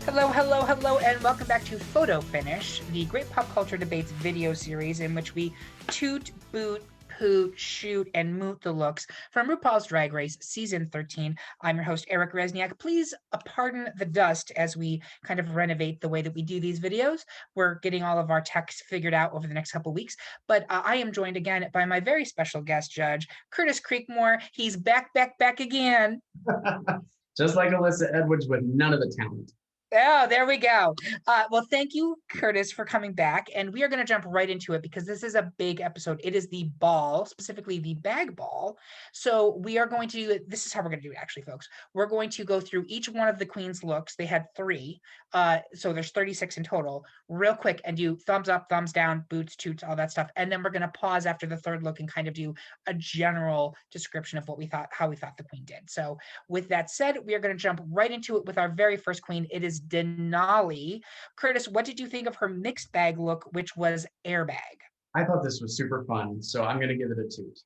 Hello, hello, hello, and welcome back to Photo Finish, the great pop culture debates video series in which we toot, boot, poot, shoot, and moot the looks from RuPaul's Drag Race Season 13. I'm your host, Eric Resniak. Please pardon the dust as we kind of renovate the way that we do these videos. We're getting all of our techs figured out over the next couple weeks, but I am joined again by my very special guest judge, Curtis Creekmore. He's back again. Just like Alyssa Edwards with none of the talent. Oh, there we go. Well, thank you, Curtis, for coming back. And we are going to jump right into it because this is a big episode. It is the ball, specifically the bag ball. So we are going to, this is how we're going to do it, actually, folks. We're going to go through each one of the queen's looks. They had 3. So there's 36 in total, real quick, and do thumbs up, thumbs down, boots, toots, all that stuff. And then we're going to pause after the third look and kind of do a general description of what we thought, how we thought the queen did. So with that said, we are going to jump right into it with our very first queen. It is Denali. Curtis, what did you think of her mixed bag look, which was airbag? I thought this was super fun, so I'm going to give it a toot.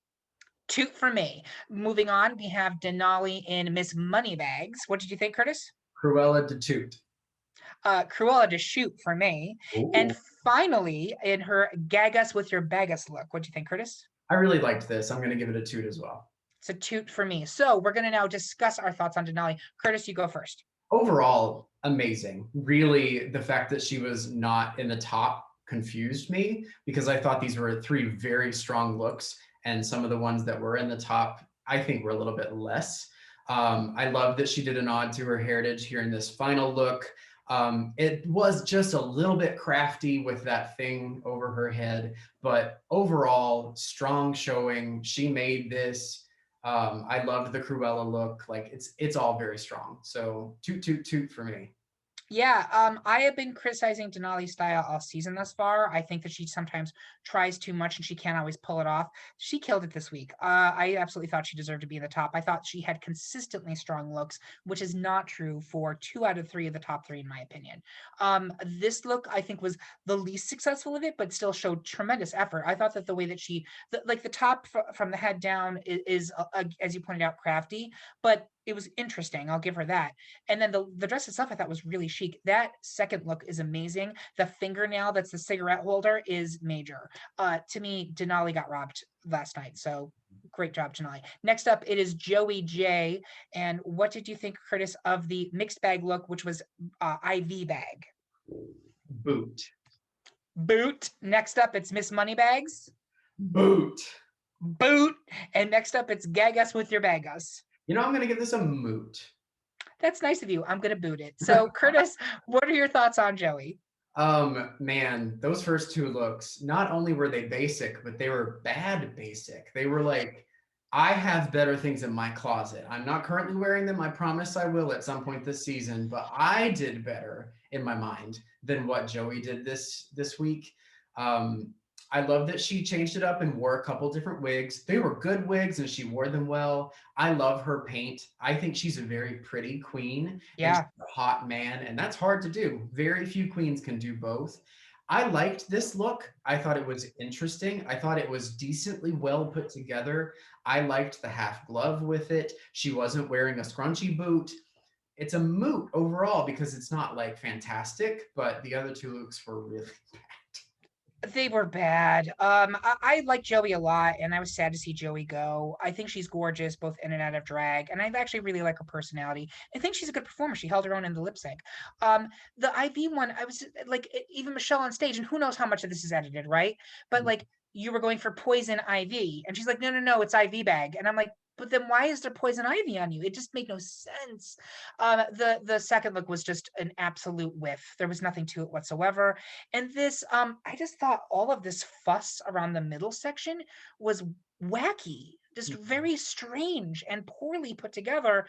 Toot for me. Moving on, we have Denali in Miss Moneybags. What did you think, Curtis? Cruella de toot. Cruella de shoot for me. Ooh. And finally, in her Gag Us with Your Bagus look. What do you think, Curtis? I really liked this. I'm going to give it a toot as well. It's a toot for me. So we're going to now discuss our thoughts on Denali. Curtis, you go first. Overall, amazing. Really, the fact that she was not in the top confused me because I thought these were 3 very strong looks, and some of the ones that were in the top, I think, were a little bit less. I love that she did a nod to her heritage here in this final look. It was just a little bit crafty with that thing over her head, but overall, strong showing. She made this. I loved the Cruella look. Like it's all very strong. So toot toot toot for me. Yeah, I have been criticizing Denali's style all season thus far. I think that she sometimes tries too much and she can't always pull it off. She killed it this week. I absolutely thought she deserved to be in the top. I thought she had consistently strong looks, which is not true for 2 out of 3 of the top 3, in my opinion. This look, I think, was the least successful of it, but still showed tremendous effort. I thought that the way that like the top from the head down is as you pointed out, crafty, but it was interesting. I'll give her that. And then the dress itself, I thought, was really chic. That second look is amazing. The fingernail that's the cigarette holder is major. To me, Denali got robbed last night. So great job, Denali. Next up, it is Joey J. And what did you think, Curtis, of the mixed bag look, which was IV bag? Boot. Boot. Next up, it's Miss Moneybags. Boot. Boot. And next up, it's Gag Us with Your Bagus. You know, I'm going to give this a moot. That's nice of you. I'm going to boot it. So, Curtis, what are your thoughts on Joey? Man, those first 2 looks, not only were they basic, but they were bad basic. They were like, I have better things in my closet. I'm not currently wearing them. I promise I will at some point this season, but I did better in my mind than what Joey did this week. I love that she changed it up and wore a couple different wigs. They were good wigs and she wore them well. I love her paint. I think she's a very pretty queen. Yeah. And she's a hot man, and that's hard to do. Very few queens can do both. I liked this look. I thought it was interesting. I thought it was decently well put together. I liked the half glove with it. She wasn't wearing a scrunchy boot. It's a moot overall because it's not like fantastic, but the other 2 looks were really bad. They were bad. I like Joey a lot, and I was sad to see Joey go. I think she's gorgeous, both in and out of drag, and I actually really like her personality. I think she's a good performer. She held her own in the lip sync. The IV one, I was like, even Michelle on stage, and who knows how much of this is edited, right? But like, you were going for poison IV, and she's like, no, it's IV bag, and I'm like, but then why is there poison ivy on you? It just made no sense. The second look was just an absolute whiff. There was nothing to it whatsoever. And this, I just thought all of this fuss around the middle section was wacky, just very strange and poorly put together.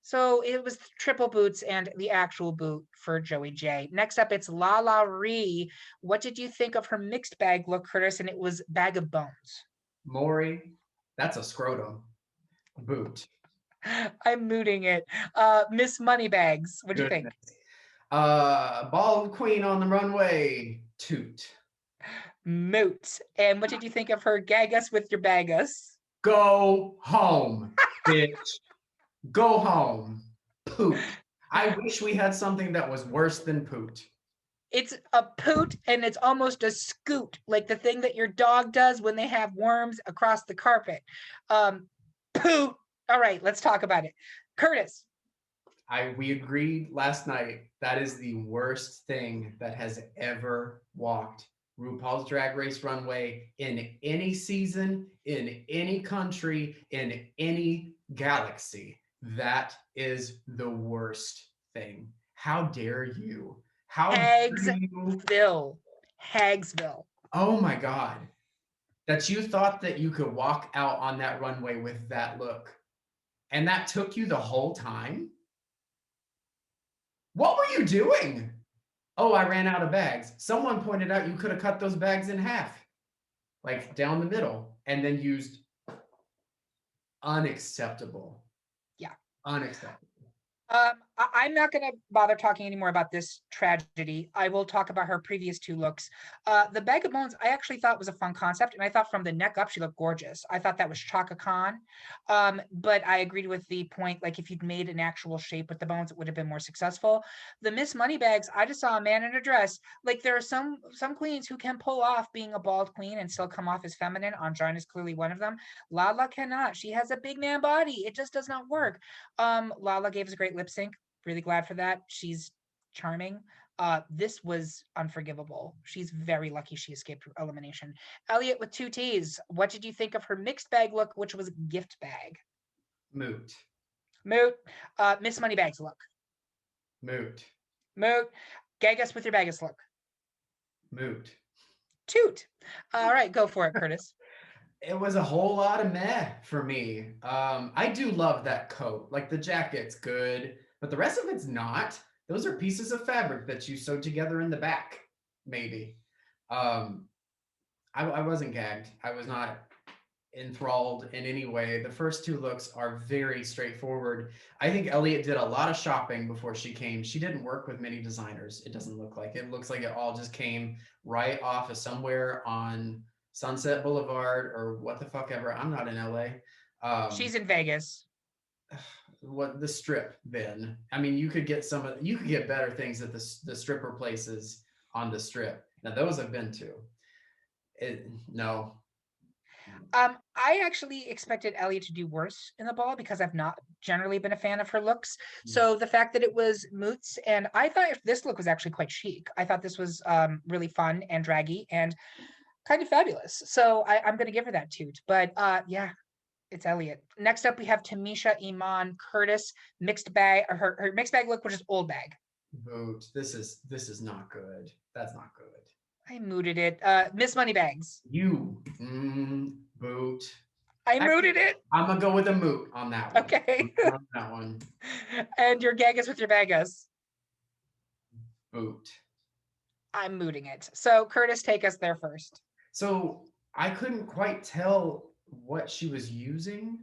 So it was triple boots and the actual boot for Joey J. Next up, it's La La Ree. What did you think of her mixed bag look, Curtis? And it was Bag of Bones. Maury, that's a scrotum. Boot. I'm mooting it. Miss Moneybags, what do you think? Bald queen on the runway. Toot. Moot. And what did you think of her Gag Us with Your Bagus? Go home, bitch. Go home. Poot. I wish we had something that was worse than poot. It's a poot and it's almost a scoot, like the thing that your dog does when they have worms across the carpet. Poot. All right, let's talk about it. Curtis. We agreed last night that is the worst thing that has ever walked RuPaul's Drag Race runway in any season, in any country, in any galaxy. That is the worst thing. How dare you? How dare you? Hagsville. Hagsville. Oh my God. That you thought that you could walk out on that runway with that look. And that took you the whole time? What were you doing? Oh, I ran out of bags. Someone pointed out you could have cut those bags in half, like down the middle, and then used unacceptable. Yeah. Unacceptable. I'm not going to bother talking anymore about this tragedy. I will talk about her previous two looks. The bag of bones, I actually thought was a fun concept, and I thought from the neck up she looked gorgeous. I thought that was Chaka Khan, but I agreed with the point. Like if you'd made an actual shape with the bones, it would have been more successful. The Miss Moneybags, I just saw a man in a dress. Like there are some queens who can pull off being a bald queen and still come off as feminine. Angina is clearly one of them. Lala cannot. She has a big man body. It just does not work. Lala gave us a great lip sync. Really glad for that. She's charming. This was unforgivable. She's very lucky she escaped elimination. Elliot with two T's. What did you think of her mixed bag look, which was gift bag? Moot. Moot. Miss Moneybags look. Moot. Moot. Gag us with your bagus look. Moot. Toot. All right, go for it, Curtis. It was a whole lot of meh for me. I do love that coat. Like the jacket's good, but the rest of it's not. Those are pieces of fabric that you sewed together in the back, maybe. I wasn't gagged. I was not enthralled in any way. The first two looks are very straightforward. I think Elliot did a lot of shopping before she came. She didn't work with many designers. It doesn't look like. It looks like it all just came right off of somewhere on Sunset Boulevard or what the fuck ever. I'm not in LA. She's in Vegas. What the strip then? I mean, you could get you could get better things at the stripper places on the strip. Now those I've been to. No. I actually expected Elliot to do worse in the ball because I've not generally been a fan of her looks. So the fact that it was Moots, and I thought this look was actually quite chic. I thought this was really fun and draggy and kind of fabulous. So I'm going to give her that toot. But yeah, it's Elliot. Next up, we have Tamisha Iman Curtis mixed bag. Her mixed bag look, which is old bag. Boot. This is not good. That's not good. I mooted it. Miss Moneybags. You boot. I mooted it. I'm gonna go with a moot on that one. Okay. On that one. And your gagus with your bagus. Boot. I'm mooting it. So Curtis, take us there first. So I couldn't quite tell what she was using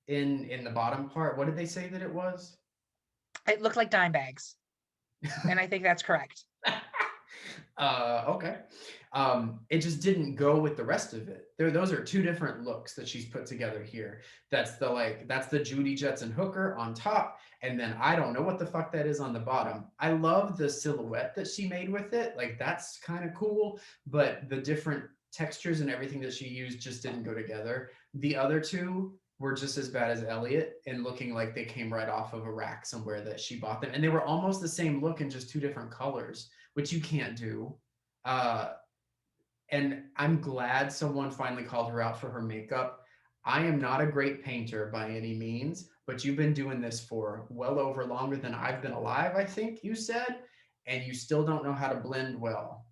in the bottom part. What did they say that it was? It looked like dime bags. And I think that's correct. Okay. It just didn't go with the rest of it. Those are two different looks that she's put together here. That's the Judy Jetson hooker on top, and then I don't know what the fuck that is on the bottom. I love the silhouette that she made with it. Like that's kind of cool, but the different textures and everything that she used just didn't go together. The other two were just as bad as Elliot and looking like they came right off of a rack somewhere that she bought them. And they were almost the same look in just two different colors, which you can't do. And I'm glad someone finally called her out for her makeup. I am not a great painter by any means, but you've been doing this for well over longer than I've been alive, I think you said, and you still don't know how to blend well.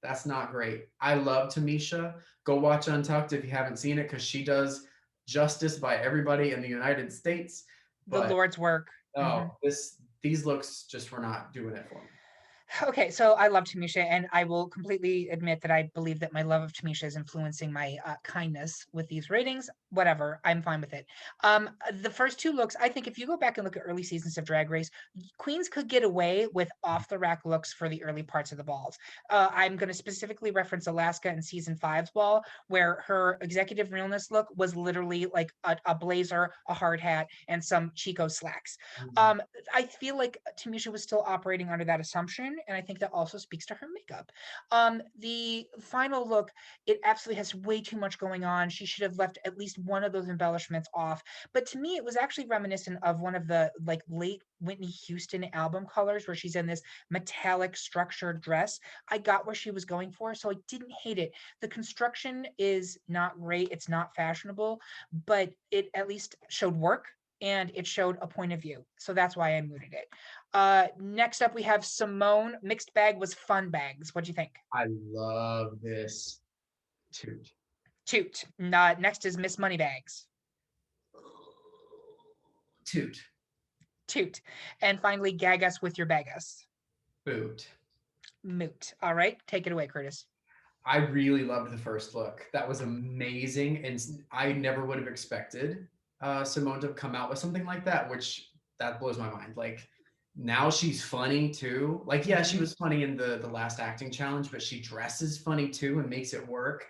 That's not great. I love Tamisha. Go watch Untucked if you haven't seen it, because she does justice by everybody in the United States. But, the Lord's work. These looks just were not doing it for me. Okay, so I love Tamisha, and I will completely admit that I believe that my love of Tamisha is influencing my kindness with these ratings. whatever, I'm fine with it. The first two looks, I think if you go back and look at early seasons of Drag Race, queens could get away with off the rack looks for the early parts of the balls. I'm going to specifically reference Alaska in season five's ball, where her executive realness look was literally like a blazer, a hard hat, and some Chico slacks. Mhm. um I feel like Tamisha was still operating under that assumption, and I think that also speaks to her makeup. The final look, it absolutely has way too much going on. She should have left at least one of those embellishments off. But to me, it was actually reminiscent of one of the like late Whitney Houston album colors, where she's in this metallic structured dress. I got where she was going for, so I didn't hate it. The construction is not great, it's not fashionable, but it at least showed work, and it showed a point of view. So that's why I mooted it. Next up, we have Simone. Mixed bag was fun bags. What do you think? I love this toot. Toot. Next is Miss Moneybags. Toot. Toot. And finally, gag us with your bagus. Boot. Moot. All right, take it away, Curtis. I really loved the first look. That was amazing, and I never would have expected Simone to come out with something like that, which that blows my mind. Like now she's funny too. Like yeah, she Mhm. was funny in the last acting challenge, but she dresses funny too and makes it work.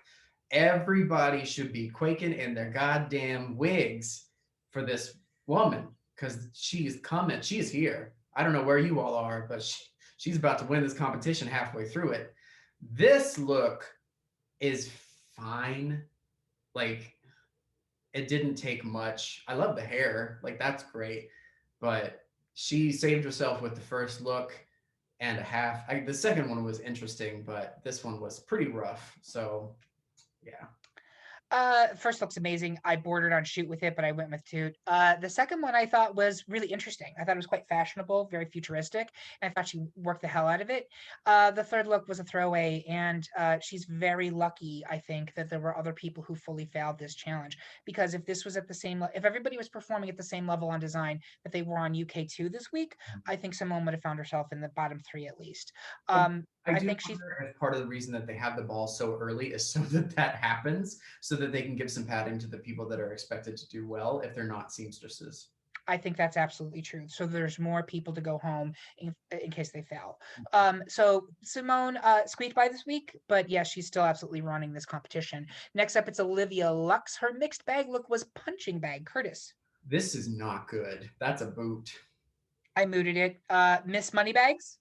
Everybody should be quaking in their goddamn wigs for this woman because she is coming. She is here. I don't know where you all are, but she's about to win this competition halfway through it. This look is fine. Like it didn't take much. I love the hair. Like that's great. But she saved herself with the first look and a half. The second one was interesting, but this one was pretty rough. So yeah. First looks amazing. I bordered on shoot with it, but I went with toot. The second one I thought was really interesting. I thought it was quite fashionable, very futuristic, and I thought she worked the hell out of it. The third look was a throwaway, and she's very lucky, I think, that there were other people who fully failed this challenge. Because if this was at the same, if everybody was performing at the same level on design that they were on UK2 this week, I think Simone would have found herself in the bottom three at least. I I do think she's wonder if part of the reason that they have the ball so early is so that that happens, so that they can give some padding to the people that are expected to do well if they're not seamstresses. I think that's absolutely true. So there's more people to go home in case they fail. So Simone squeaked by this week, but yes, she's still absolutely running this competition. Next up, it's Olivia Lux. Her mixed bag look was punching bag. Curtis, This is not good. That's a boot. I mooted it. Miss Moneybags,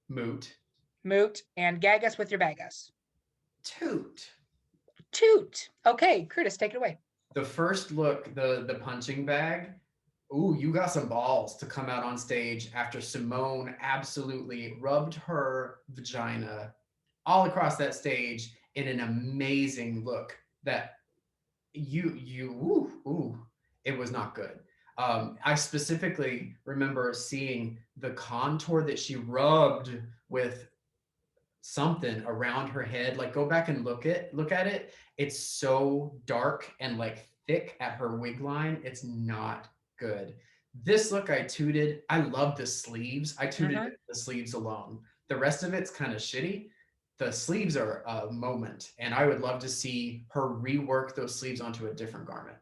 Moot. moot, and gag us with your bagus. Toot. Toot. Okay, Curtis, take it away. The first look, the punching bag. Ooh, you got some balls to come out on stage after Simone absolutely rubbed her vagina all across that stage in an amazing look that it was not good. I specifically remember seeing the contour that she rubbed with something around her head. Like go back and look at it. It's so dark and like thick at her wig line. It's not good. This look I tooted. I love the sleeves. I tooted Mhm. the sleeves alone. The rest of it's kind of shitty. The sleeves are a moment, and I would love to see her rework those sleeves onto a different garment.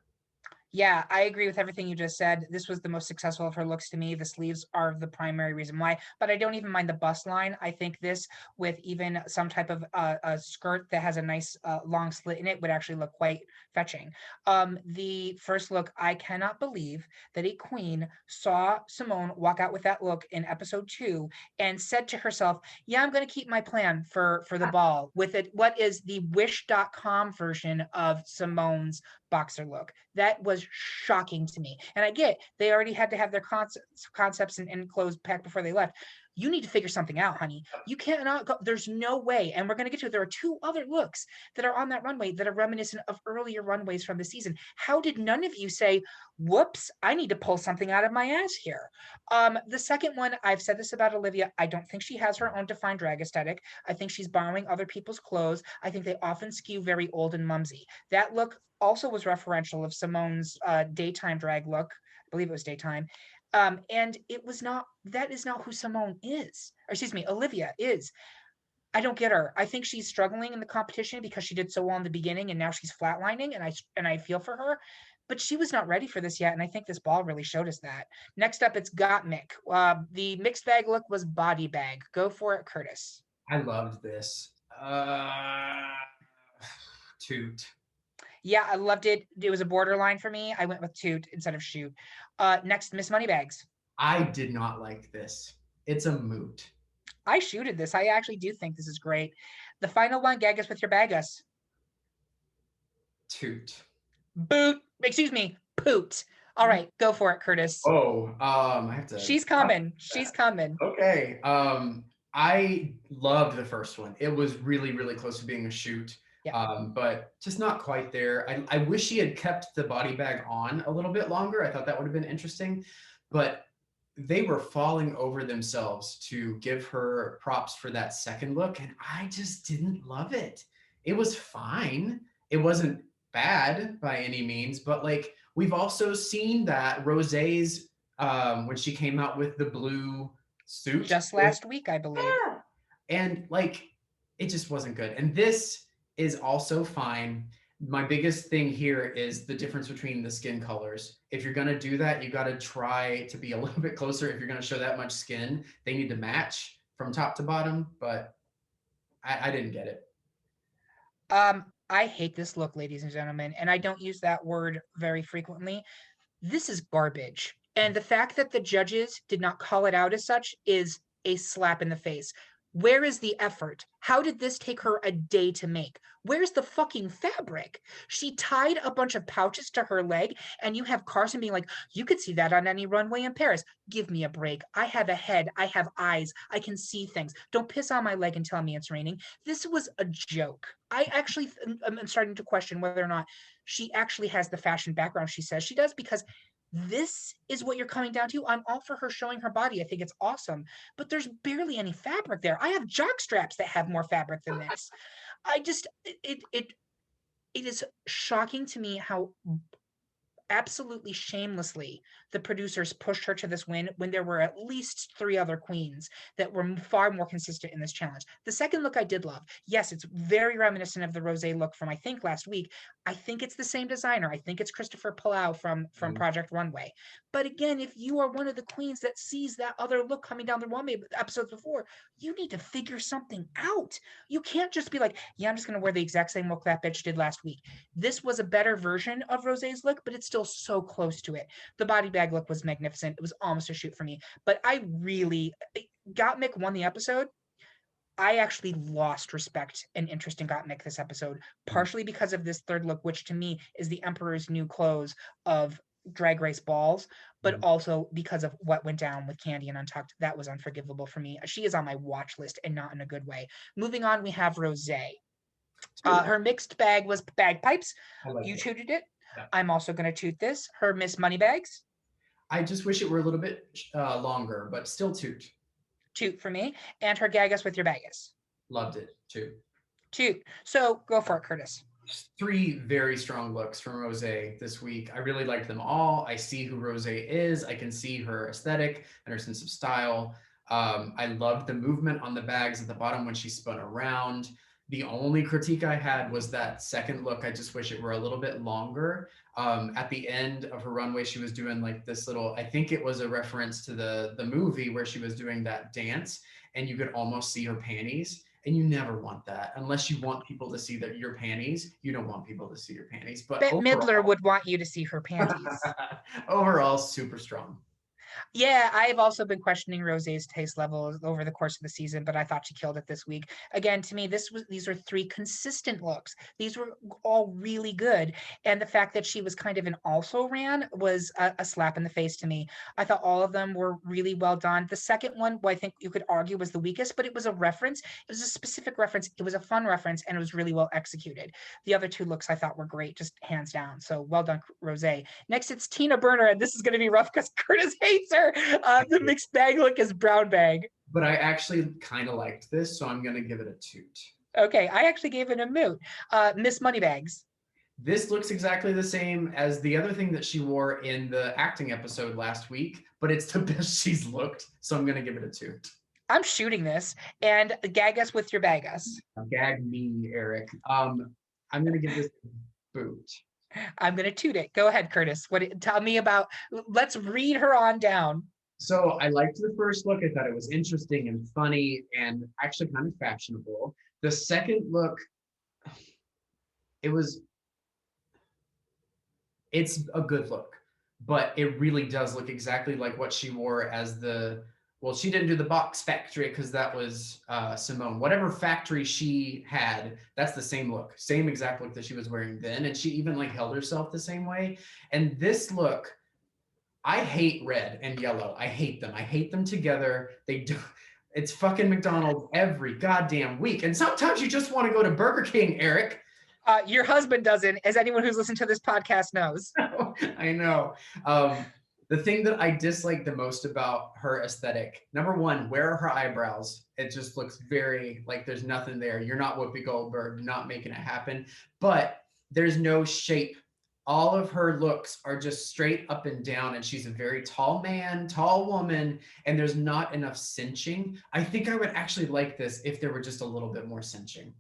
Yeah, I agree with everything you just said. This was the most successful of her looks to me. The sleeves are the primary reason why, but I don't even mind the bust line. I think this, with even some type of a skirt that has a nice long slit in it, would actually look quite fetching. The first look, I cannot believe that a queen saw Simone walk out with that look in episode 2 and said to herself, "Yeah, I'm going to keep my plan for the ball with it." What is the Wish.com version of Simone's boxer look? That was shocking to me. And I get they already had to have their concepts and clothes packed before they left. You need to figure something out, honey. You cannot go. There's no way. And we're going to get to it. There are two other looks that are on that runway that are reminiscent of earlier runways from the season. How did none of you say, whoops, I need to pull something out of my ass here? The second one, I've said this about Olivia. I don't think she has her own defined drag aesthetic. I think she's borrowing other people's clothes. I think they often skew very old and mumsy. That look also was referential of Simone's daytime drag look. I believe it was daytime. And it was not, that is not who Simone is, or excuse me, Olivia is. I don't get her. I think she's struggling in the competition because she did so well in the beginning and now she's flatlining, and I feel for her. But she was not ready for this yet, and I think this ball really showed us that. Next up, it's Got Mick. The mixed bag look was body bag. Go for it, Curtis. I loved this. Toot. Yeah, I loved it. It was a borderline for me. I went with toot instead of shoot. Next, Miss Moneybags. I did not like this. It's a moot. I shooted this. I actually do think this is great. The final one, gag us with your bag us. Toot. Boot. Excuse me. Poot. All right, go for it, Curtis. Oh, I have to. She's coming. She's coming. Okay. I loved the first one. It was really, really close to being a shoot. Yeah. But just not quite there. I wish she had kept the body bag on a little bit longer. I thought that would have been interesting. But they were falling over themselves to give her props for that second look, and I just didn't love it. It was fine. It wasn't bad by any means, but like we've also seen that Rosé's when she came out with the blue suit Just last week, I believe. yeah. And like it just wasn't good. And this is also fine. My biggest thing here is the difference between the skin colors. If you're going to do that, you got to try to be a little bit closer. If you're going to show that much skin, they need to match from top to bottom, but I didn't get it. I hate this look, ladies and gentlemen, and I don't use that word very frequently. This is garbage. And the fact that the judges did not call it out as such is a slap in the face. Where is the effort? How did this take her a day to make? Where's the fucking fabric? She tied a bunch of pouches to her leg, and you have Carson being like, you could see that on any runway in Paris. Give me a break. I have a head. I have eyes. I can see things. Don't piss on my leg and tell me it's raining. This was a joke. I actually am starting to question whether or not she actually has the fashion background she says she does, because this is what you're coming down to. I'm all for her showing her body. I think it's awesome, but there's barely any fabric there. I have jock straps that have more fabric than this. I just it is shocking to me how absolutely shamelessly the producers pushed her to this win when there were at least 3 other queens that were far more consistent in this challenge. The second look I did love. Yes, it's very reminiscent of the rosé look from I think last week. I think it's the same designer. I think it's Christopher Palau from Project Runway. But again, if you are one of the queens that sees that other look coming down the runway episodes before, you need to figure something out. You can't just be like, yeah, I'm just going to wear the exact same look that bitch did last week. This was a better version of Rosé's look, but it's still so close to it. The body bag look was magnificent. It was almost a shoot for me, but I really Gottmik won the episode. I actually lost respect and interest in Gottmik this episode, partially because of this third look, which to me is the Emperor's new clothes of Drag Race balls, but also because of what went down with Candy and Untucked. That was unforgivable for me. She is on my watch list and not in a good way. Moving on, we have Rosé. Her mixed bag was bagpipes. You tooted it. Yeah. I'm also going to toot this. Her Miss Moneybags. I just wish it were a little bit longer, but still toot. Toot for me. And her Gagas with your bagas. Loved it, too. Toot. So go for it, Curtis. 3 very strong looks from Rosé this week. I really liked them all. I see who Rosé is. I can see her aesthetic and her sense of style. I loved the movement on the bags at the bottom when she spun around. The only critique I had was that second look. I just wish it were a little bit longer. At the end of her runway, she was doing like this little, I think it was a reference to the movie where she was doing that dance and you could almost see her panties. And you never want that unless you want people to see that your panties. You don't want people to see your panties. But Bette Midler would want you to see her panties. Overall, super strong. Yeah, I've also been questioning Rosé's taste levels over the course of the season, but I thought she killed it this week. Again, to me, these are 3 consistent looks. These were all really good. And the fact that she was kind of an also ran was a slap in the face to me. I thought all of them were really well done. The second one, well, I think you could argue was the weakest, but it was a reference. It was a specific reference. It was a fun reference, and it was really well executed. The other 2 looks I thought were great, just hands down. So well done, Rosé. Next, it's Tina Burner, and this is going to be rough because Curtis hates her. The mixed bag look is brown bag. But I actually kind of liked this, so I'm going to give it a toot. Okay, I actually gave it a moot. Miss Moneybags. This looks exactly the same as the other thing that she wore in the acting episode last week, but it's the best she's looked, so I'm going to give it a toot. I'm shooting this, and gag us with your bag us. Gag me, Eric. I'm gonna give this a boot. I'm gonna toot it. Go ahead, Curtis. Tell me about, let's read her on down. So I liked the first look. I thought it was interesting and funny and actually kind of fashionable. The second look, it was it's a good look, but it really does look exactly like what she wore as well, she didn't do the box factory because that was Simone. Whatever factory she had, that's the same look, same exact look that she was wearing then. And she even like held herself the same way. And this look, I hate red and yellow. I hate them. I hate them together. They do. It's fucking McDonald's every goddamn week. And sometimes you just want to go to Burger King, Eric. Your husband doesn't, as anyone who's listened to this podcast knows. I know. The thing that I dislike the most about her aesthetic, number one, where are her eyebrows? It just looks very like there's nothing there. You're not Whoopi Goldberg, not making it happen. But there's no shape. All of her looks are just straight up and down, and she's a very tall man, tall woman, and there's not enough cinching. I think I would actually like this if there were just a little bit more cinching.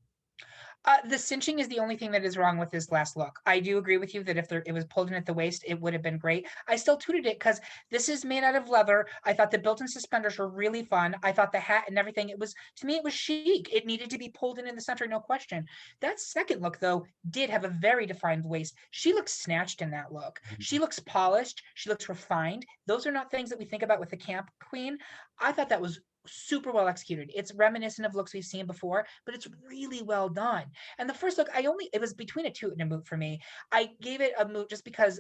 The cinching is the only thing that is wrong with this last look. I do agree with you that if it was pulled in at the waist, it would have been great. I still tooted it because this is made out of leather. I thought the built-in suspenders were really fun. I thought the hat and everything, to me, it was chic. It needed to be pulled in the center, no question. That second look, though, did have a very defined waist. She looks snatched in that look. She looks polished. She looks refined. Those are not things that we think about with the camp queen. I thought that was super well executed. It's reminiscent of looks we've seen before, but it's really well done. And the first look, it was between a toot and a moot for me. I gave it a moot just because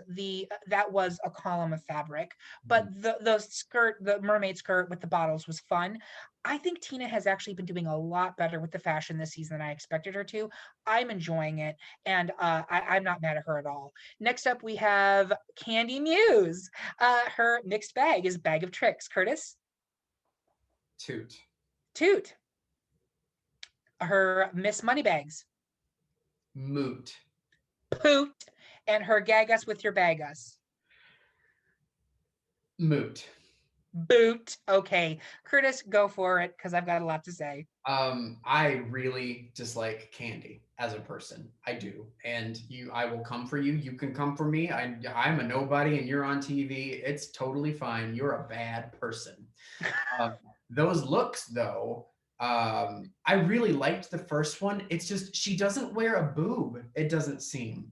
that was a column of fabric, but the mermaid skirt with the bottles was fun. I think Tina has actually been doing a lot better with the fashion this season than I expected her to. I'm enjoying it, and I'm not mad at her at all. Next up, we have Candy Muse. Her mixed bag is Bag of Tricks. Curtis? Toot. Toot. Her Miss Moneybags. Moot. Poot. And her Gag Us with Your Bag Us. Moot. Boot. Okay. Curtis, go for it, because I've got a lot to say. I really dislike Candy as a person. I do. And I will come for you. You can come for me. I'm a nobody and you're on TV. It's totally fine. You're a bad person. Those looks, though, I really liked the first one. It's just she doesn't wear a boob, it doesn't seem.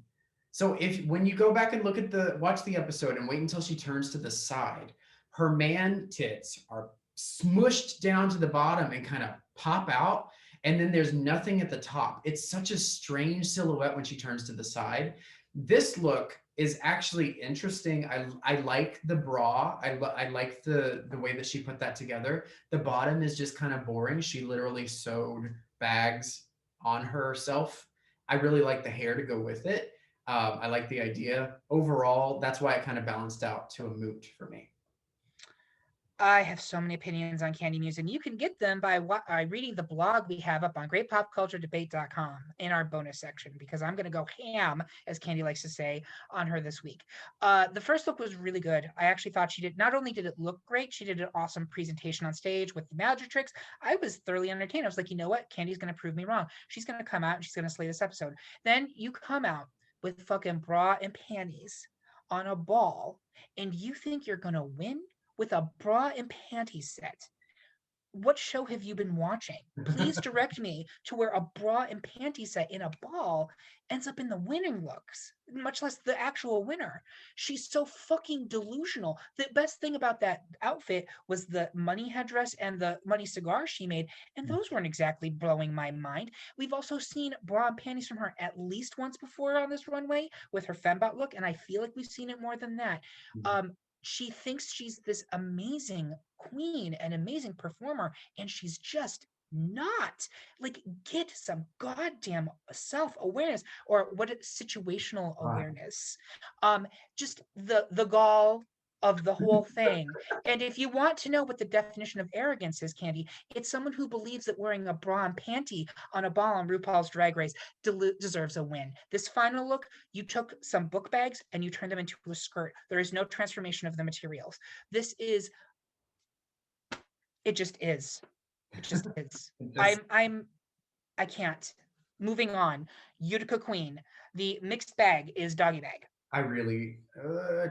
So when you go back and watch the episode and wait until she turns to the side, her man tits are smushed down to the bottom and kind of pop out. And then there's nothing at the top. It's such a strange silhouette when she turns to the side. This look is actually interesting. I like the bra. I like the way that she put that together. The bottom is just kind of boring. She literally sewed bags on herself. I really like the hair to go with it. I like the idea. Overall, that's why it kind of balanced out to a moot for me. I have so many opinions on Candy Muse, and you can get them by reading the blog we have up on greatpopculturedebate.com in our bonus section, because I'm going to go ham, as Candy likes to say, on her this week. The first look was really good. I actually thought not only did it look great, she did an awesome presentation on stage with the magic tricks. I was thoroughly entertained. I was like, you know what? Candy's going to prove me wrong. She's going to come out and she's going to slay this episode. Then you come out with fucking bra and panties on a ball, and you think you're going to win with a bra and panty set. What show have you been watching? Please direct me to where a bra and panty set in a ball ends up in the winning looks, much less the actual winner. She's so fucking delusional. The best thing about that outfit was the money headdress and the money cigar she made, and those weren't exactly blowing my mind. We've also seen bra and panties from her at least once before on this runway with her fembot look, and I feel like we've seen it more than that. She thinks she's this amazing queen, an amazing performer, and she's just not. Like, get some goddamn self-awareness, or situational awareness. Just the gall of the whole thing. And if you want to know what the definition of arrogance is, Candy, it's someone who believes that wearing a bra and panty on a ball on RuPaul's Drag Race deserves a win. This final look, you took some book bags and you turned them into a skirt. There is no transformation of the materials. It just is. It just is. Just, I can't. Moving on. Utica Queen. The mixed bag is doggy bag. I really,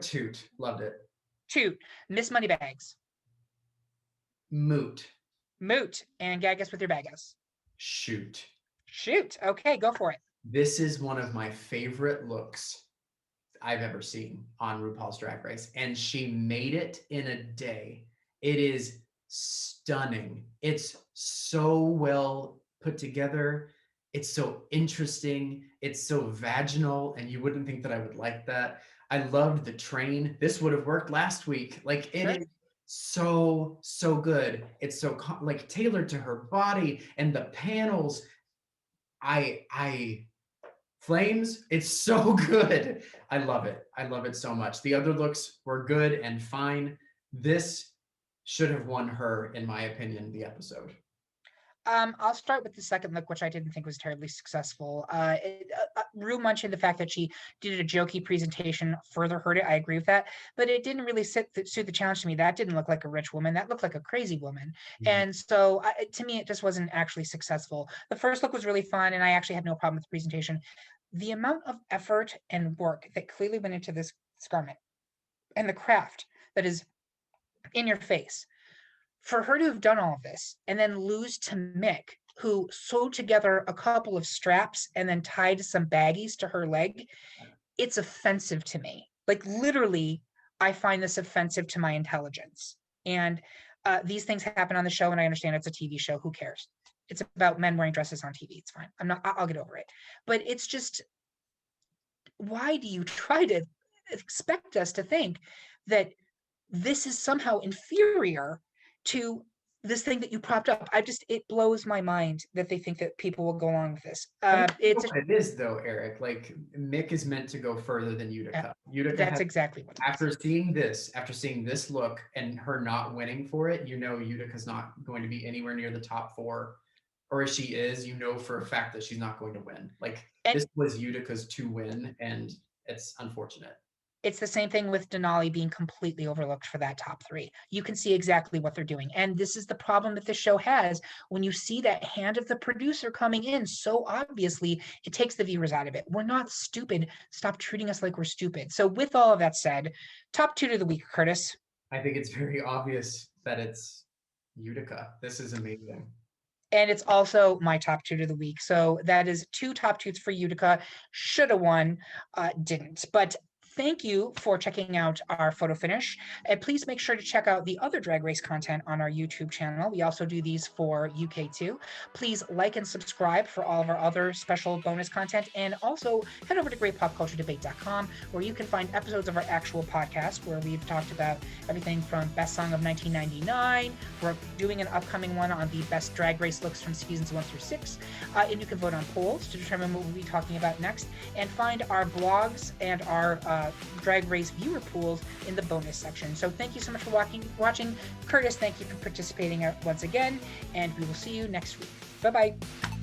toot, loved it. Toot. Miss Moneybags. Moot, Moot. And gag us with your bag us. shoot. Shoot. Okay, go for it. This is one of my favorite looks I've ever seen on RuPaul's Drag Race, and she made it in a day. It is stunning. It's so well put together. It's so interesting. It's so vaginal, and you wouldn't think that I would like that. I loved the train. This would have worked last week. Like it is so good. It's so like tailored to her body and the panels. I Flames, it's so good. I love it. I love it so much. The other looks were good and fine. This should have won her, in my opinion, the episode. I'll start with the second look, which I didn't think was terribly successful. Rue mentioned the fact that she did a jokey presentation further hurt it. I agree with that, but it didn't really suit the challenge to me. That didn't look like a rich woman. That looked like a crazy woman. And so to me, it just wasn't actually successful. The first look was really fun, and I actually had no problem with the presentation. The amount of effort and work that clearly went into this garment and the craft that is in your face, for her to have done all of this and then lose to Mick, who sewed together a couple of straps and then tied some baggies to her leg, it's offensive to me. Like literally, I find this offensive to my intelligence. And these things happen on the show, and I understand it's a TV show. Who cares? It's about men wearing dresses on TV. It's fine. I'll get over it. But it's just, why do you try to expect us to think that this is somehow inferior to this thing that you propped up? It blows my mind that they think that people will go along with this. It is though, Eric. Like Mick is meant to go further than Utica. That's exactly what it after is. After seeing this look and her not winning for it, Utica's not going to be anywhere near the top 4. Or if she is, for a fact that she's not going to win. This was Utica's to win, and it's unfortunate. It's the same thing with Denali being completely overlooked for that top 3. You can see exactly what they're doing. And this is the problem that the show has. When you see that hand of the producer coming in so obviously, it takes the viewers out of it. We're not stupid. Stop treating us like we're stupid. So with all of that said, top 2 of the week, Curtis. I think it's very obvious that it's Utica. This is amazing. And it's also my top 2 of the week. So that is 2 top 2s for Utica. Should have won, didn't. But thank you for checking out our photo finish. And please make sure to check out the other Drag Race content on our YouTube channel. We also do these for UK too. Please like and subscribe for all of our other special bonus content. And also head over to greatpopculturedebate.com, where you can find episodes of our actual podcast where we've talked about everything from Best Song of 1999. We're doing an upcoming one on the best Drag Race looks from seasons 1 through 6. And you can vote on polls to determine what we'll be talking about next, and find our blogs and our Drag Race viewer pools in the bonus section. So thank you so much for watching. Curtis, thank you for participating once again, and we will see you next week. Bye-bye.